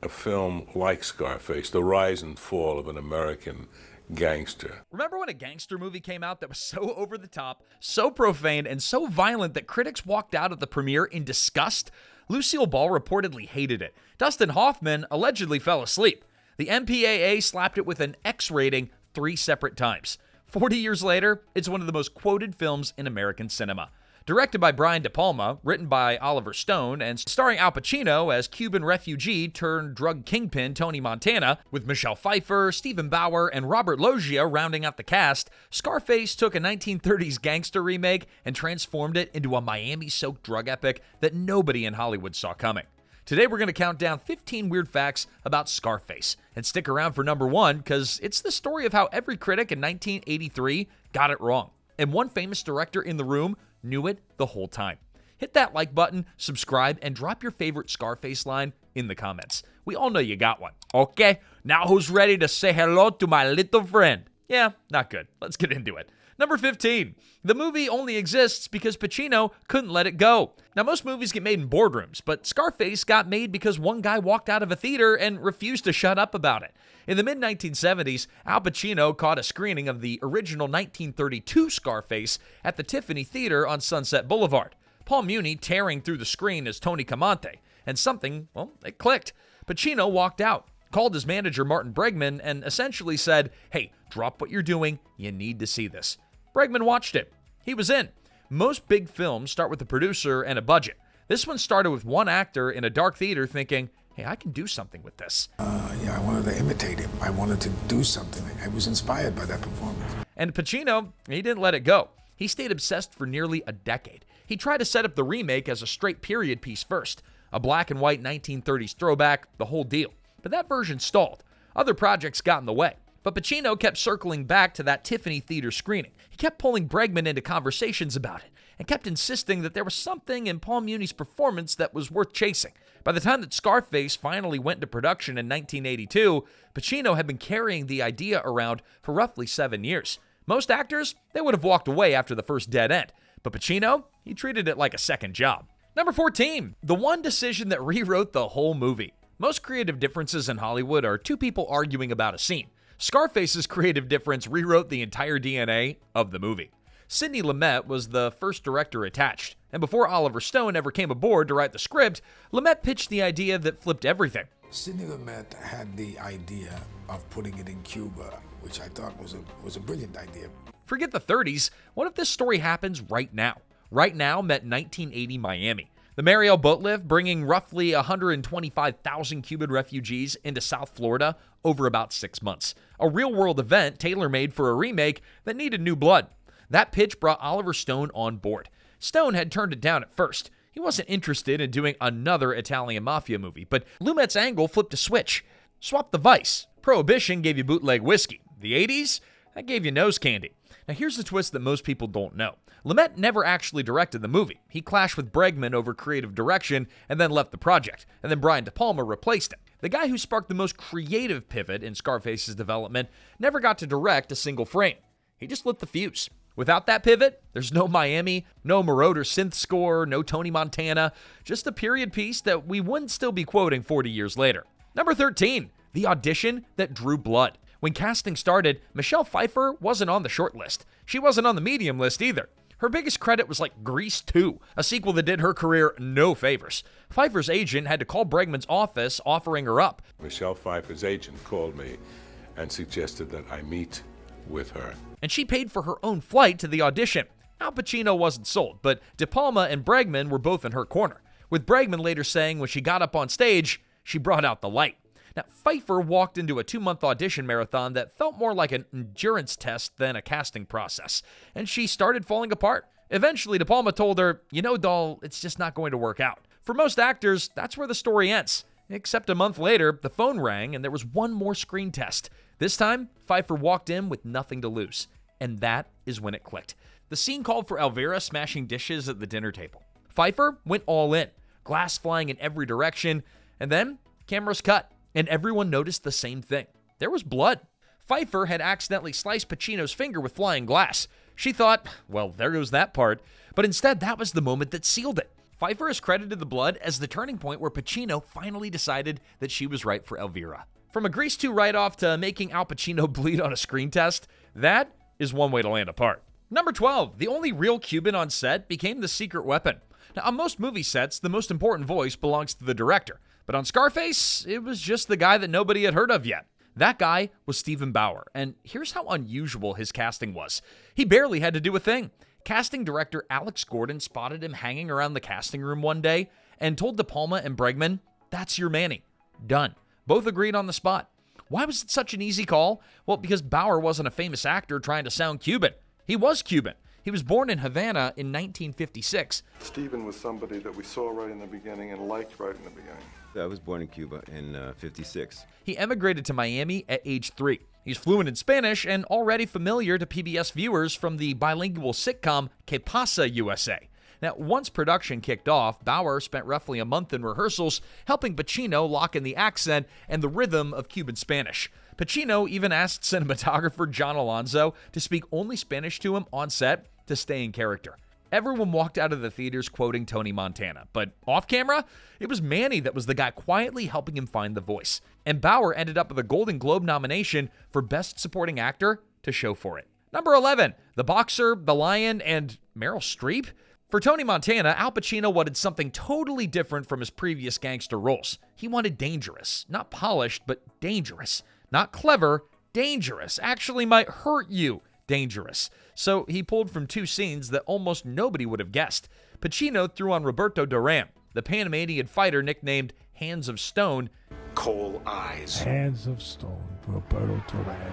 a film like Scarface, the rise and fall of an American gangster. Remember when a gangster movie came out that was so over the top, so profane, and so violent that critics walked out of the premiere in disgust? Lucille Ball reportedly hated it. Dustin Hoffman allegedly fell asleep. The MPAA slapped it with an X rating 3 separate times. 40 years later, it's one of the most quoted films in American cinema. Directed by Brian De Palma, written by Oliver Stone, and starring Al Pacino as Cuban refugee turned drug kingpin Tony Montana, with Michelle Pfeiffer, Stephen Bauer, and Robert Loggia rounding out the cast, Scarface took a 1930s gangster remake and transformed it into a Miami-soaked drug epic that nobody in Hollywood saw coming. Today we're going to count down 15 weird facts about Scarface, and stick around for number 1 because it's the story of how every critic in 1983 got it wrong, and one famous director in the room knew it the whole time. Hit that like button, subscribe, and drop your favorite Scarface line in the comments. We all know you got one. Okay, now who's ready to say hello to my little friend? Yeah, not good. Let's get into it. Number 15. The movie only exists because Pacino couldn't let it go. Now, most movies get made in boardrooms, but Scarface got made because one guy walked out of a theater and refused to shut up about it. In the mid-1970s, Al Pacino caught a screening of the original 1932 Scarface at the Tiffany Theater on Sunset Boulevard. Paul Muni tearing through the screen as Tony Camonte, and something, it clicked. Pacino walked out, called his manager Martin Bregman, and essentially said, "Hey, drop what you're doing, you need to see this." Bregman watched it. He was in. Most big films start with a producer and a budget. This one started with one actor in a dark theater thinking, hey, I can do something with this. I wanted to imitate him. I wanted to do something. I was inspired by that performance. And Pacino, he didn't let it go. He stayed obsessed for nearly a decade. He tried to set up the remake as a straight period piece first, a black and white 1930s throwback, the whole deal. But that version stalled. Other projects got in the way. But Pacino kept circling back to that Tiffany Theater screening. He kept pulling Bregman into conversations about it and kept insisting that there was something in Paul Muni's performance that was worth chasing. By the time that Scarface finally went into production in 1982, Pacino had been carrying the idea around for roughly 7 years. Most actors, they would have walked away after the first dead end. But Pacino, he treated it like a second job. Number 14, the one decision that rewrote the whole movie. Most creative differences in Hollywood are two people arguing about a scene. Scarface's creative difference rewrote the entire DNA of the movie. Sidney Lumet was the first director attached, and before Oliver Stone ever came aboard to write the script, Lumet pitched the idea that flipped everything. Sidney Lumet had the idea of putting it in Cuba, which I thought was a brilliant idea. Forget the 30s. What if this story happens right now? Right now met 1980 Miami. The Meryl boat lift bringing roughly 125,000 Cuban refugees into South Florida over about 6 months. A real-world event tailor-made for a remake that needed new blood. That pitch brought Oliver Stone on board. Stone had turned it down at first. He wasn't interested in doing another Italian mafia movie, but Lumet's angle flipped a switch. Swap the vice. Prohibition gave you bootleg whiskey. The 80s? That gave you nose candy. Now here's the twist that most people don't know. Lumet never actually directed the movie. He clashed with Bregman over creative direction and then left the project, and then Brian De Palma replaced him. The guy who sparked the most creative pivot in Scarface's development never got to direct a single frame. He just lit the fuse. Without that pivot, there's no Miami, no Marauder synth score, no Tony Montana, just a period piece that we wouldn't still be quoting 40 years later. Number 13, the audition that drew blood. When casting started, Michelle Pfeiffer wasn't on the short list. She wasn't on the medium list either. Her biggest credit was like Grease 2, a sequel that did her career no favors. Pfeiffer's agent had to call Bregman's office offering her up. Michelle Pfeiffer's agent called me and suggested that I meet with her. And she paid for her own flight to the audition. Al Pacino wasn't sold, but De Palma and Bregman were both in her corner, with Bregman later saying when she got up on stage, she brought out the light. Now, Pfeiffer walked into a 2-month audition marathon that felt more like an endurance test than a casting process, and she started falling apart. Eventually, De Palma told her, "You know, doll, it's just not going to work out." For most actors, that's where the story ends. Except a month later, the phone rang and there was one more screen test. This time, Pfeiffer walked in with nothing to lose, and that is when it clicked. The scene called for Elvira smashing dishes at the dinner table. Pfeiffer went all in, glass flying in every direction, and then cameras cut. And everyone noticed the same thing. There was blood. Pfeiffer had accidentally sliced Pacino's finger with flying glass. She thought, well, there goes that part. But instead, that was the moment that sealed it. Pfeiffer has credited The Blood as the turning point where Pacino finally decided that she was right for Elvira. From a Grease 2 write-off to making Al Pacino bleed on a screen test, that is one way to land a part. Number 12, the only real Cuban on set became the secret weapon. Now, on most movie sets, the most important voice belongs to the director, but on Scarface, it was just the guy that nobody had heard of yet. That guy was Stephen Bauer, and here's how unusual his casting was. He barely had to do a thing. Casting director Alex Gordon spotted him hanging around the casting room one day and told De Palma and Bregman, "That's your Manny." Done. Both agreed on the spot. Why was it such an easy call? Well, because Bauer wasn't a famous actor trying to sound Cuban. He was Cuban. He was born in Havana in 1956. Stephen was somebody that we saw right in the beginning and liked right in the beginning. I was born in Cuba in 56. He emigrated to Miami at age 3. He's fluent in Spanish and already familiar to PBS viewers from the bilingual sitcom Que Pasa, USA. Now, once production kicked off, Bauer spent roughly a month in rehearsals helping Pacino lock in the accent and the rhythm of Cuban Spanish. Pacino even asked cinematographer John Alonzo to speak only Spanish to him on set to stay in character. Everyone walked out of the theaters quoting Tony Montana, but off camera, it was Manny that was the guy quietly helping him find the voice. And Bauer ended up with a Golden Globe nomination for Best Supporting Actor to show for it. Number 11, the boxer, the lion, and Meryl Streep. For Tony Montana, Al Pacino wanted something totally different from his previous gangster roles. He wanted dangerous, not polished, but dangerous. Not clever, dangerous. Actually might hurt you, dangerous. So he pulled from 2 scenes that almost nobody would have guessed. Pacino threw on Roberto Duran, the Panamanian fighter nicknamed Hands of Stone. Coal eyes. Hands of Stone, Roberto Duran.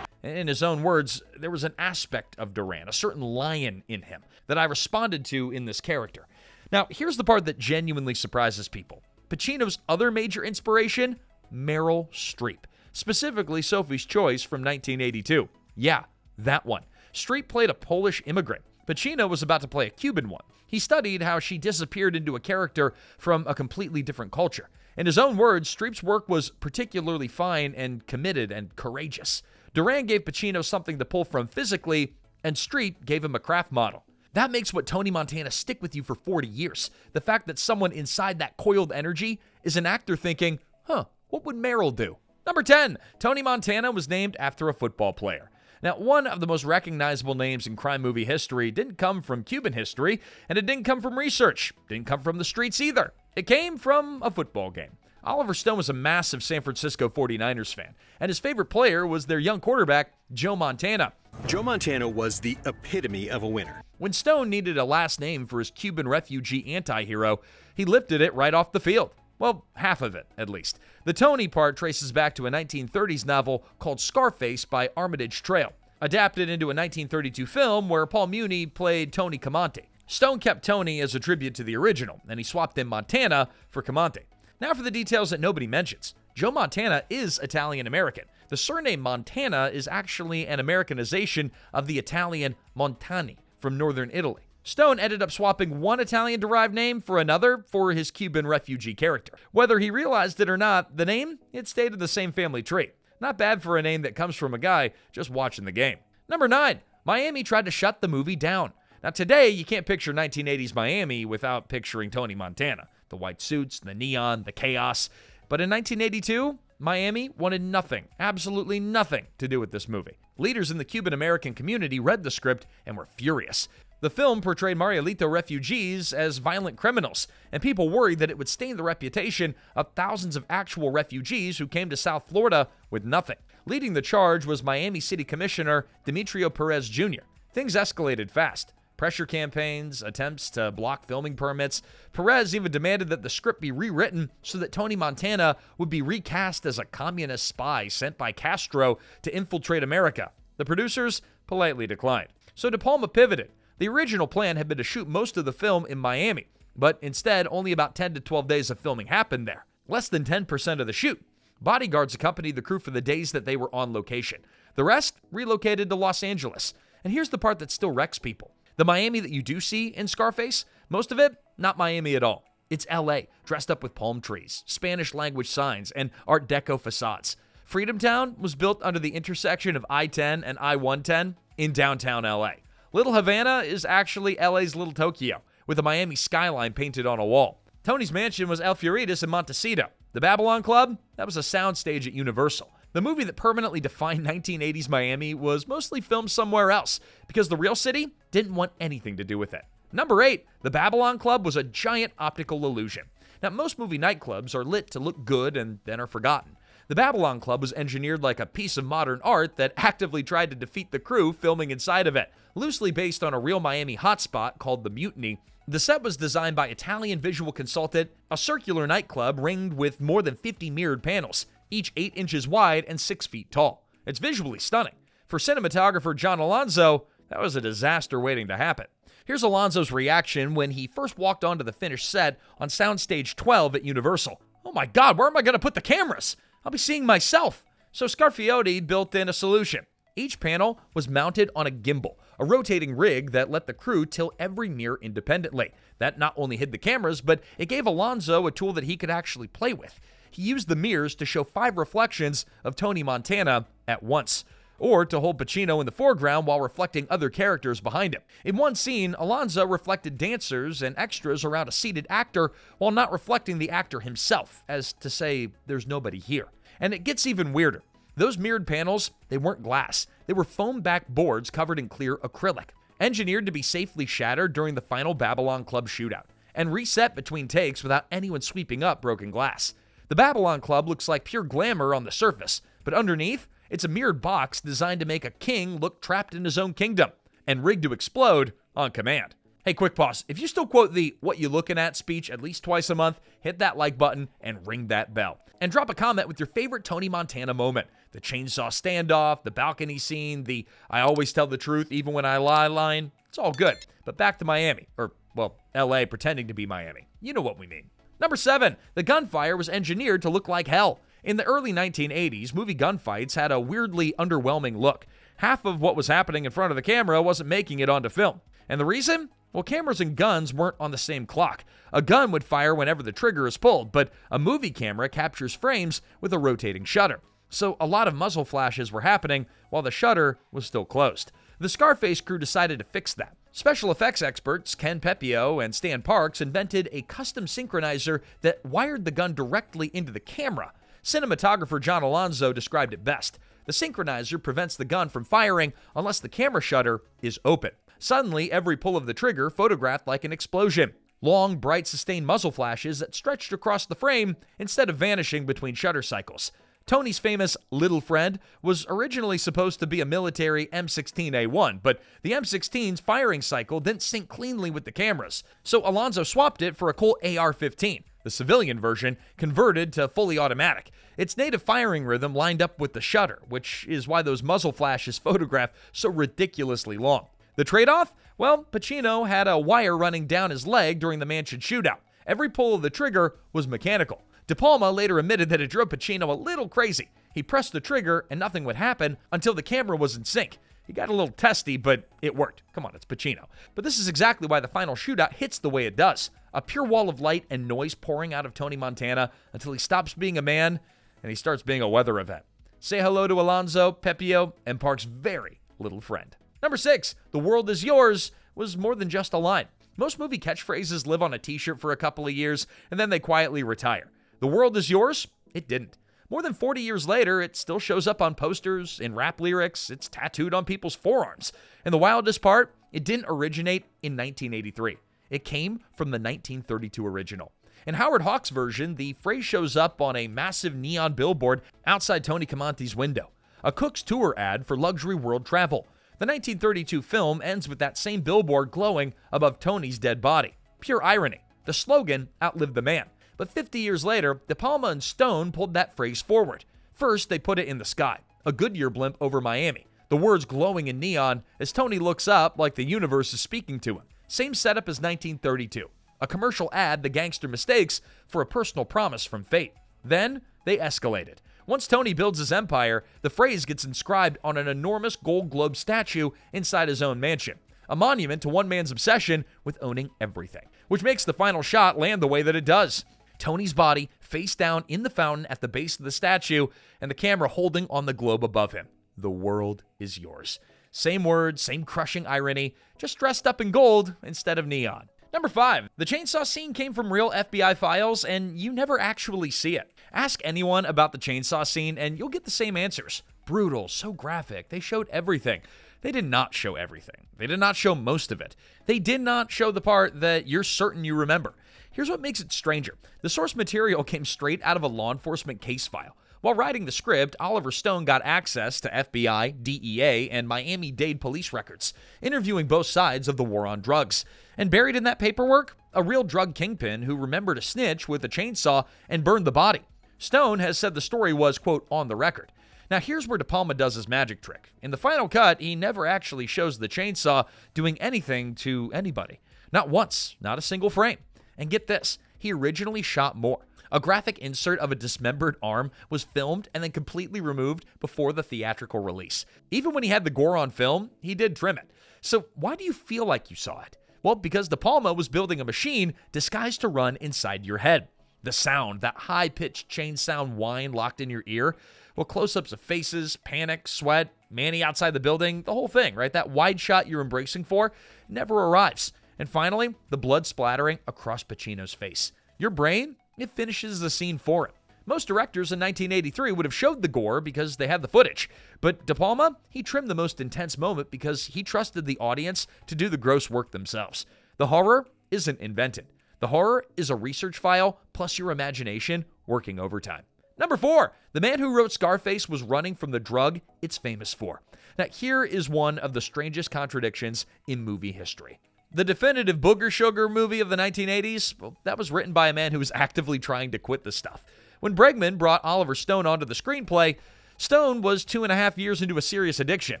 In his own words, there was an aspect of Duran, a certain lion in him, that I responded to in this character. Now, here's the part that genuinely surprises people. Pacino's other major inspiration? Meryl Streep. Specifically, Sophie's Choice from 1982. Yeah, that one. Streep played a Polish immigrant. Pacino was about to play a Cuban one. He studied how she disappeared into a character from a completely different culture. In his own words, Streep's work was particularly fine and committed and courageous. Duran gave Pacino something to pull from physically, and Streep gave him a craft model. That makes what Tony Montana stick with you for 40 years. The fact that someone inside that coiled energy is an actor thinking, what would Meryl do? Number 10, Tony Montana was named after a football player. Now, one of the most recognizable names in crime movie history didn't come from Cuban history, and it didn't come from research. Didn't come from the streets either. It came from a football game. Oliver Stone was a massive San Francisco 49ers fan, and his favorite player was their young quarterback, Joe Montana. Joe Montana was the epitome of a winner. When Stone needed a last name for his Cuban refugee anti-hero, he lifted it right off the field. Well, half of it, at least. The Tony part traces back to a 1930s novel called Scarface by Armitage Trail, adapted into a 1932 film where Paul Muni played Tony Camonte. Stone kept Tony as a tribute to the original, and he swapped in Montana for Camonte. Now for the details that nobody mentions. Joe Montana is Italian-American. The surname Montana is actually an Americanization of the Italian Montani from northern Italy. Stone ended up swapping one Italian-derived name for another for his Cuban refugee character. Whether he realized it or not, the name, it stayed in the same family tree. Not bad for a name that comes from a guy just watching the game. Number 9, Miami tried to shut the movie down. Now today, you can't picture 1980s Miami without picturing Tony Montana. The white suits, the neon, the chaos. But in 1982, Miami wanted nothing, absolutely nothing to do with this movie. Leaders in the Cuban-American community read the script and were furious. The film portrayed Marielito refugees as violent criminals, and people worried that it would stain the reputation of thousands of actual refugees who came to South Florida with nothing. Leading the charge was Miami City Commissioner Demetrio Perez Jr. Things escalated fast. Pressure campaigns, attempts to block filming permits. Perez even demanded that the script be rewritten so that Tony Montana would be recast as a communist spy sent by Castro to infiltrate America. The producers politely declined. So De Palma pivoted. The original plan had been to shoot most of the film in Miami, but instead only about 10 to 12 days of filming happened there. Less than 10% of the shoot. Bodyguards accompanied the crew for the days that they were on location. The rest relocated to Los Angeles. And here's the part that still wrecks people. The Miami that you do see in Scarface, most of it, not Miami at all. It's LA, dressed up with palm trees, Spanish language signs, and Art Deco facades. Freedom Town was built under the intersection of I-10 and I-110 in downtown LA. Little Havana is actually LA's Little Tokyo. with a Miami skyline painted on a wall. Tony's mansion was El Fioritas in Montecito. The Babylon Club? That was a soundstage at Universal. The movie that permanently defined 1980s Miami was mostly filmed somewhere else because the real city didn't want anything to do with it. Number 8, the Babylon Club was a giant optical illusion. Now, most movie nightclubs are lit to look good and then are forgotten. The Babylon Club was engineered like a piece of modern art that actively tried to defeat the crew filming inside of it. Loosely based on a real Miami hotspot called the Mutiny, the set was designed by Italian visual consultant, a circular nightclub ringed with more than 50 mirrored panels, each 8 inches wide and 6 feet tall. It's visually stunning. For cinematographer John Alonzo, that was a disaster waiting to happen. Here's Alonzo's reaction when he first walked onto the finished set on Soundstage 12 at Universal. "Oh my God, where am I going to put the cameras? I'll be seeing myself." So Scarfiotti built in a solution. Each panel was mounted on a gimbal, a rotating rig that let the crew tilt every mirror independently. That not only hid the cameras, but it gave Alonzo a tool that he could actually play with. He used the mirrors to show 5 reflections of Tony Montana at once, or to hold Pacino in the foreground while reflecting other characters behind him. In one scene, Alonzo reflected dancers and extras around a seated actor while not reflecting the actor himself, as to say, there's nobody here. And it gets even weirder. Those mirrored panels, they weren't glass. They were foam-back boards covered in clear acrylic, engineered to be safely shattered during the final Babylon Club shootout, and reset between takes without anyone sweeping up broken glass. The Babylon Club looks like pure glamour on the surface, but underneath, it's a mirrored box designed to make a king look trapped in his own kingdom, and rigged to explode on command. Hey, quick pause. If you still quote the "what you looking at" speech at least twice a month, hit that like button and ring that bell. And drop a comment with your favorite Tony Montana moment. The chainsaw standoff, the balcony scene, the "I always tell the truth even when I lie" line. It's all good. But back to Miami. Or, well, LA pretending to be Miami. You know what we mean. Number 7, the Gunfire was engineered to look like hell. In the early 1980s, movie gunfights had a weirdly underwhelming look. Half of what was happening in front of the camera wasn't making it onto film. And the reason? Well, cameras and guns weren't on the same clock. A gun would fire whenever the trigger is pulled, but a movie camera captures frames with a rotating shutter. So a lot of muzzle flashes were happening while the shutter was still closed. The Scarface crew decided to fix that. Special effects experts Ken Pepio and Stan Parks invented a custom synchronizer that wired the gun directly into the camera. Cinematographer John Alonzo described it best. The synchronizer prevents the gun from firing unless the camera shutter is open. Suddenly, every pull of the trigger photographed like an explosion. Long, bright, sustained muzzle flashes that stretched across the frame instead of vanishing between shutter cycles. Tony's famous little friend was originally supposed to be a military M16A1, but the M16's firing cycle didn't sync cleanly with the cameras, so Alonzo swapped it for a Colt AR-15, the civilian version, converted to fully automatic. Its native firing rhythm lined up with the shutter, which is why those muzzle flashes photograph so ridiculously long. The trade-off? Well, Pacino had a wire running down his leg during the mansion shootout. Every pull of the trigger was mechanical. De Palma later admitted that it drove Pacino a little crazy. He pressed the trigger and nothing would happen until the camera was in sync. He got a little testy, but it worked. Come on, it's Pacino. But this is exactly why the final shootout hits the way it does. A pure wall of light and noise pouring out of Tony Montana until he stops being a man and he starts being a weather event. Say hello to Alonzo, Pepio, and Park's very little friend. Number 6, "The world is yours" was more than just a line. Most movie catchphrases live on a t-shirt for a couple of years and then they quietly retire. "The world is yours"? It didn't. More than 40 years later, it still shows up on posters, in rap lyrics, it's tattooed on people's forearms. And the wildest part, it didn't originate in 1983. It came from the 1932 original. In Howard Hawks' version, the phrase shows up on a massive neon billboard outside Tony Camonte's window, a Cook's Tour ad for luxury world travel. The 1932 film ends with that same billboard glowing above Tony's dead body. Pure irony. The slogan outlived the man. But 50 years later, De Palma and Stone pulled that phrase forward. First, they put it in the sky, a Goodyear blimp over Miami. The words glowing in neon as Tony looks up like the universe is speaking to him. Same setup as 1932. A commercial ad the gangster mistakes for a personal promise from fate. Then, they escalated. Once Tony builds his empire, the phrase gets inscribed on an enormous gold globe statue inside his own mansion. A monument to one man's obsession with owning everything, which makes the final shot land the way that it does. Tony's body face down in the fountain at the base of the statue, and the camera holding on the globe above him. The world is yours. Same words, same crushing irony, just dressed up in gold instead of neon. Number 5. The chainsaw scene came from real FBI files, and you never actually see it. Ask anyone about the chainsaw scene, and you'll get the same answers. Brutal, so graphic, they showed everything. They did not show everything. They did not show most of it. They did not show the part that you're certain you remember. Here's what makes it stranger. The source material came straight out of a law enforcement case file. While writing the script, Oliver Stone got access to FBI, DEA, and Miami-Dade police records, interviewing both sides of the war on drugs. And buried in that paperwork, a real drug kingpin who remembered a snitch with a chainsaw and burned the body. Stone has said the story was, quote, on the record. Now here's where De Palma does his magic trick. In the final cut, he never actually shows the chainsaw doing anything to anybody. Not once, not a single frame. And get this, he originally shot more. A graphic insert of a dismembered arm was filmed and then completely removed before the theatrical release. Even when he had the gore on film, he did trim it. So why do you feel like you saw it? Well, because De Palma was building a machine disguised to run inside your head. The sound, that high-pitched chain sound whine locked in your ear. Well, close-ups of faces, panic, sweat, Manny outside the building, the whole thing, right? That wide shot you're embracing for never arrives. And finally, the blood splattering across Pacino's face. Your brain, it finishes the scene for him. Most directors in 1983 would have showed the gore because they had the footage. But De Palma, he trimmed the most intense moment because he trusted the audience to do the gross work themselves. The horror isn't invented. The horror is a research file plus your imagination working overtime. Number 4, the man who wrote Scarface was running from the drug it's famous for. Now, here is one of the strangest contradictions in movie history. The definitive booger sugar movie of the 1980s, well, that was written by a man who was actively trying to quit the stuff. When Bregman brought Oliver Stone onto the screenplay, Stone was 2.5 years into a serious addiction.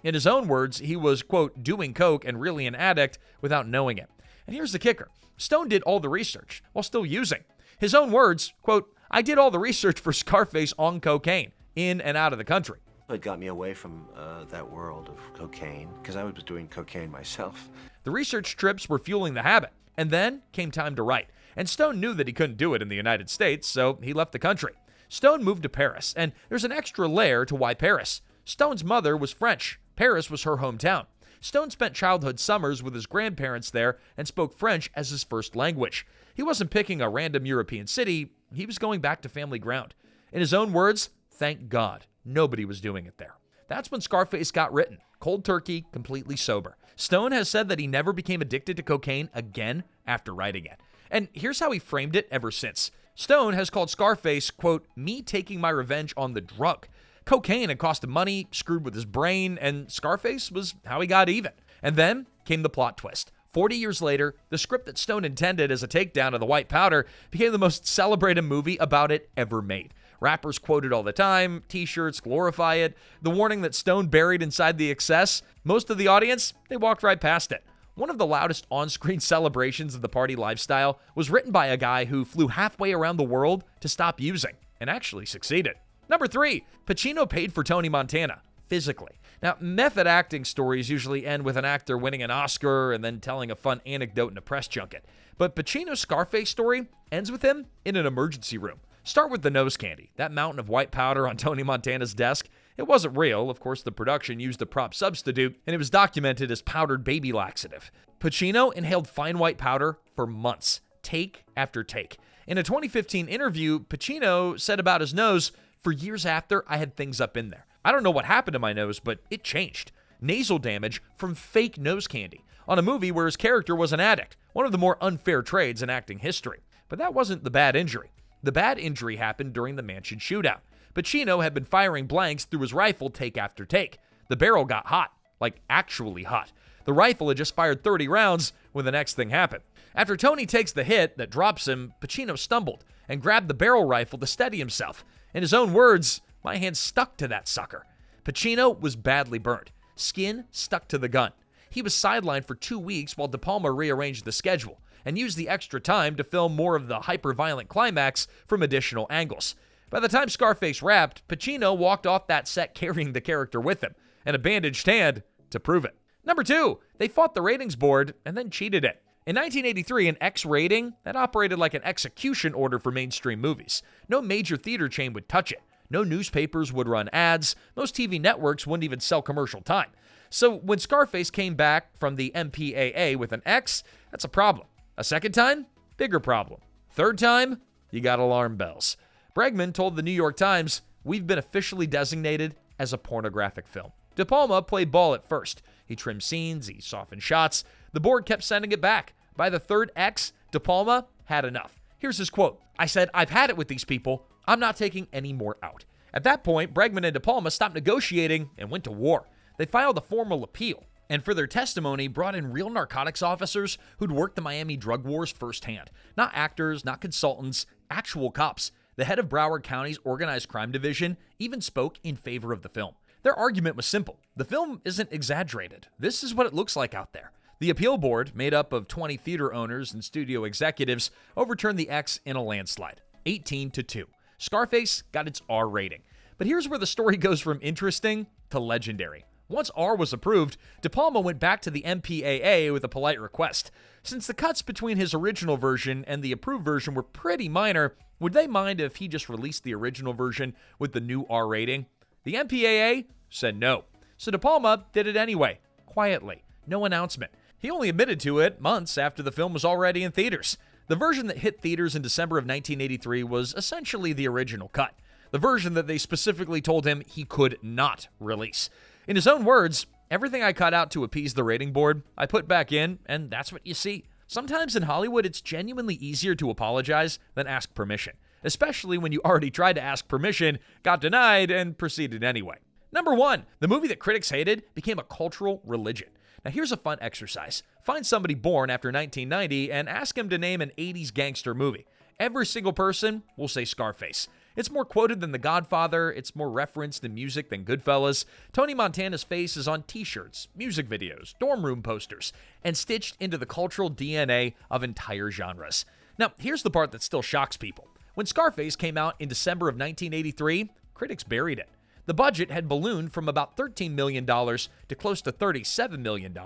In his own words, he was, quote, doing coke and really an addict without knowing it. And here's the kicker. Stone did all the research while still using. His own words, quote, I did all the research for Scarface on cocaine, in and out of the country. It got me away from that world of cocaine, because I was doing cocaine myself. The research trips were fueling the habit, and then came time to write. And Stone knew that he couldn't do it in the United States, so he left the country. Stone moved to Paris, and there's an extra layer to why Paris. Stone's mother was French. Paris was her hometown. Stone spent childhood summers with his grandparents there and spoke French as his first language. He wasn't picking a random European city, he was going back to family ground. In his own words, thank God, nobody was doing it there. That's when Scarface got written. Cold turkey, completely sober. Stone has said that he never became addicted to cocaine again after writing it. And here's how he framed it ever since. Stone has called Scarface, quote, me taking my revenge on the drug. Cocaine had cost him money, screwed with his brain, and Scarface was how he got even. And then came the plot twist. 40 years later, the script that Stone intended as a takedown of the white powder became the most celebrated movie about it ever made. Rappers quote it all the time, t-shirts glorify it. The warning that Stone buried inside the excess, most of the audience, they walked right past it. One of the loudest on-screen celebrations of the party lifestyle was written by a guy who flew halfway around the world to stop using, and actually succeeded. Number 3, Pacino paid for Tony Montana, physically. Now, method acting stories usually end with an actor winning an Oscar and then telling a fun anecdote in a press junket. But Pacino's Scarface story ends with him in an emergency room. Start with the nose candy, that mountain of white powder on Tony Montana's desk. It wasn't real. Of course, the production used a prop substitute, and it was documented as powdered baby laxative. Pacino inhaled fine white powder for months, take after take. In a 2015 interview, Pacino said about his nose, for years after, I had things up in there. I don't know what happened to my nose, but it changed. Nasal damage from fake nose candy on a movie where his character was an addict, one of the more unfair trades in acting history. But that wasn't the bad injury. The bad injury happened during the mansion shootout. Pacino had been firing blanks through his rifle take after take. The barrel got hot, like actually hot. The rifle had just fired 30 rounds when the next thing happened. After Tony takes the hit that drops him, Pacino stumbled and grabbed the barrel rifle to steady himself. In his own words, my hand stuck to that sucker. Pacino was badly burned. Skin stuck to the gun. He was sidelined for 2 weeks while De Palma rearranged the schedule and used the extra time to film more of the hyper-violent climax from additional angles. By the time Scarface wrapped, Pacino walked off that set carrying the character with him, and a bandaged hand to prove it. Number 2, they fought the ratings board and then cheated it. In 1983, an X rating, that operated like an execution order for mainstream movies. No major theater chain would touch it. No newspapers would run ads. Most TV networks wouldn't even sell commercial time. So when Scarface came back from the MPAA with an X, that's a problem. A second time? Bigger problem. Third time? You got alarm bells. Bregman told the New York Times, "We've been officially designated as a pornographic film." De Palma played ball at first. He trimmed scenes, he softened shots. The board kept sending it back. By the third X, De Palma had enough. Here's his quote. "I said, I've had it with these people. I'm not taking any more out." At that point, Bregman and De Palma stopped negotiating and went to war. They filed a formal appeal, and for their testimony, brought in real narcotics officers who'd worked the Miami drug wars firsthand. Not actors, not consultants, actual cops. The head of Broward County's organized crime division even spoke in favor of the film. Their argument was simple. The film isn't exaggerated. This is what it looks like out there. The appeal board, made up of 20 theater owners and studio executives, overturned the X in a landslide, 18-2. Scarface got its R rating. But here's where the story goes from interesting to legendary. Once R was approved, De Palma went back to the MPAA with a polite request. Since the cuts between his original version and the approved version were pretty minor, would they mind if he just released the original version with the new R rating? The MPAA said no. So De Palma did it anyway, quietly, no announcement. He only admitted to it months after the film was already in theaters. The version that hit theaters in December of 1983 was essentially the original cut, the version that they specifically told him he could not release. In his own words, "Everything I cut out to appease the rating board, I put back in, and that's what you see." Sometimes in Hollywood, it's genuinely easier to apologize than ask permission, especially when you already tried to ask permission, got denied, and proceeded anyway. Number 1, the movie that critics hated became a cultural religion. Now here's a fun exercise. Find somebody born after 1990 and ask him to name an 80s gangster movie. Every single person will say Scarface. It's more quoted than The Godfather, it's more referenced in music than Goodfellas. Tony Montana's face is on t-shirts, music videos, dorm room posters, and stitched into the cultural DNA of entire genres. Now, here's the part that still shocks people. When Scarface came out in December of 1983, critics buried it. The budget had ballooned from about $13 million to close to $37 million.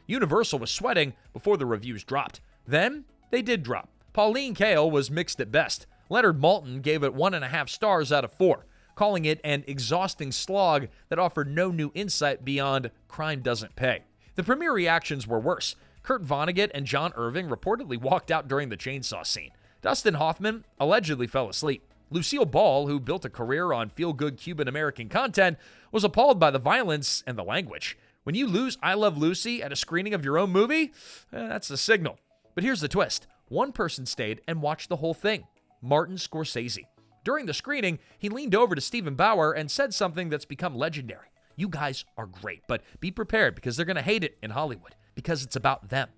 Universal was sweating before the reviews dropped. Then, they did drop. Pauline Kael was mixed at best. Leonard Maltin gave it 1.5 stars out of 4, calling it an exhausting slog that offered no new insight beyond crime doesn't pay. The premiere reactions were worse. Kurt Vonnegut and John Irving reportedly walked out during the chainsaw scene. Dustin Hoffman allegedly fell asleep. Lucille Ball, who built a career on feel-good Cuban-American content, was appalled by the violence and the language. When you lose I Love Lucy at a screening of your own movie, that's a signal. But here's the twist. One person stayed and watched the whole thing. Martin Scorsese. During the screening, he leaned over to Stephen Bauer and said something that's become legendary. "You guys are great, but be prepared because they're going to hate it in Hollywood, because it's about them."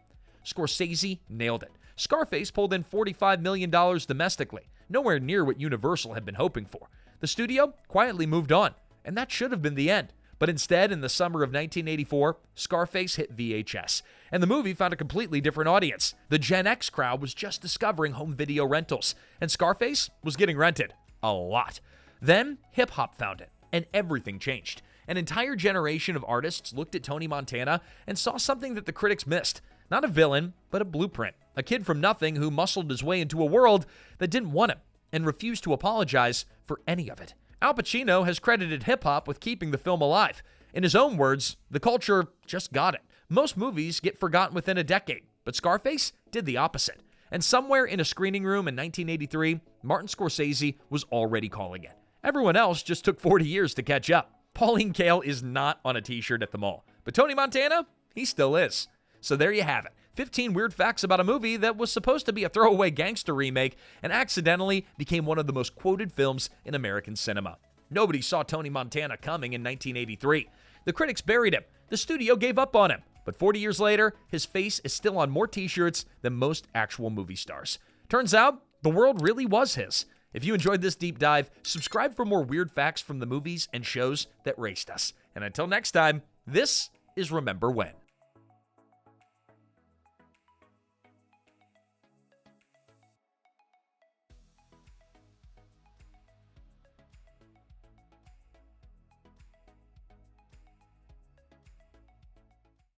Scorsese nailed it. Scarface pulled in $45 million domestically, nowhere near what Universal had been hoping for. The studio quietly moved on, and that should have been the end. But instead, in the summer of 1984, Scarface hit VHS, and the movie found a completely different audience. The Gen X crowd was just discovering home video rentals, and Scarface was getting rented. A lot. Then, hip-hop found it, and everything changed. An entire generation of artists looked at Tony Montana and saw something that the critics missed. Not a villain, but a blueprint. A kid from nothing who muscled his way into a world that didn't want him, and refused to apologize for any of it. Al Pacino has credited hip-hop with keeping the film alive. In his own words, the culture just got it. Most movies get forgotten within a decade, but Scarface did the opposite. And somewhere in a screening room in 1983, Martin Scorsese was already calling it. Everyone else just took 40 years to catch up. Pauline Kael is not on a t-shirt at the mall, but Tony Montana, he still is. So there you have it. 15 weird facts about a movie that was supposed to be a throwaway gangster remake and accidentally became one of the most quoted films in American cinema. Nobody saw Tony Montana coming in 1983. The critics buried him. The studio gave up on him. But 40 years later, his face is still on more t-shirts than most actual movie stars. Turns out, the world really was his. If you enjoyed this deep dive, subscribe for more weird facts from the movies and shows that raced us. And until next time, this is Remember When.